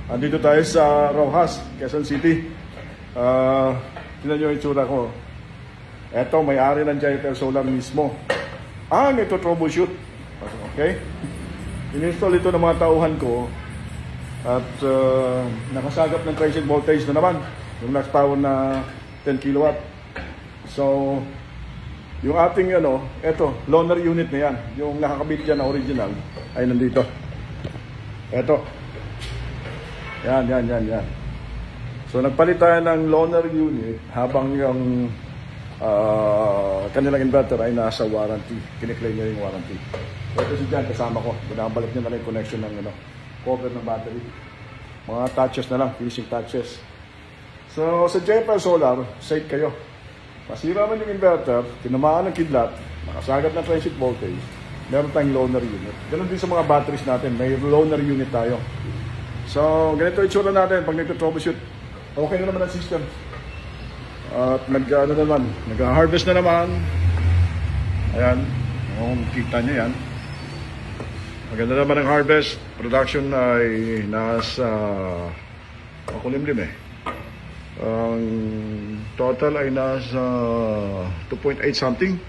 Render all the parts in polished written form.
Andito tayo sa Rojas, Quezon City. Tignan nyo yung itsura ko. Eto, may-ari ng Jyper Solar mismo. Ito troubleshoot. Okay? In-install ito ng mga tauhan ko. At nakasagap ng transient voltage na naman. Yung max power na 10 kilowatt. So, yung ating eto, loaner unit na yan. Yung nakakabit dyan na original ay nandito. Eto. Yan. So nagpalit tayo ng loaner unit habang yung kanilang inverter ay nasa warranty. Kiniklaim niya yung warranty. So ito si Jan, kasama ko. Binabalik niya na rin connection ng cover ng battery. Mga touches na lang, finishing touches. So sa Jyper Solar, safe kayo. Masira man yung inverter, tinamaan ng kidlat, nakasagap ng transient voltage, meron tayong loaner unit. Ganun din sa mga batteries natin, may loaner unit tayo. So, ganito itsura natin pag nagto-troubleshoot. Okay na naman ang system. At nag-harvest na naman. Ayan. Kita nyo yan. Maganda naman ang harvest. Production ay nasa makulimlim eh. Ang total ay nasa 2.8 something.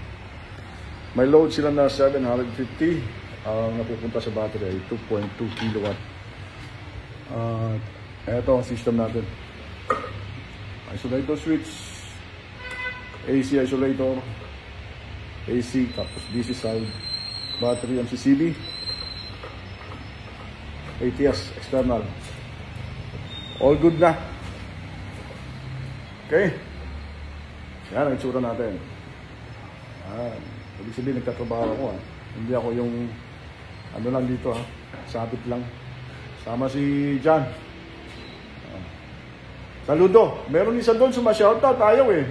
May load sila na 750. Ang napupunta sa battery ay 2.2 kilowatt. Ito ang system natin. Isolator switch, AC isolator, AC, tapos DC side, battery MCCB, ATS external. All good na. Okay. Yan ang itsura natin. Ibig sabihin nagtatrabaho ako. Hindi ako yung lang dito sabit lang. Sama si Jan. Saludo. Meron isa doon, suma-shoutout. Ayaw eh.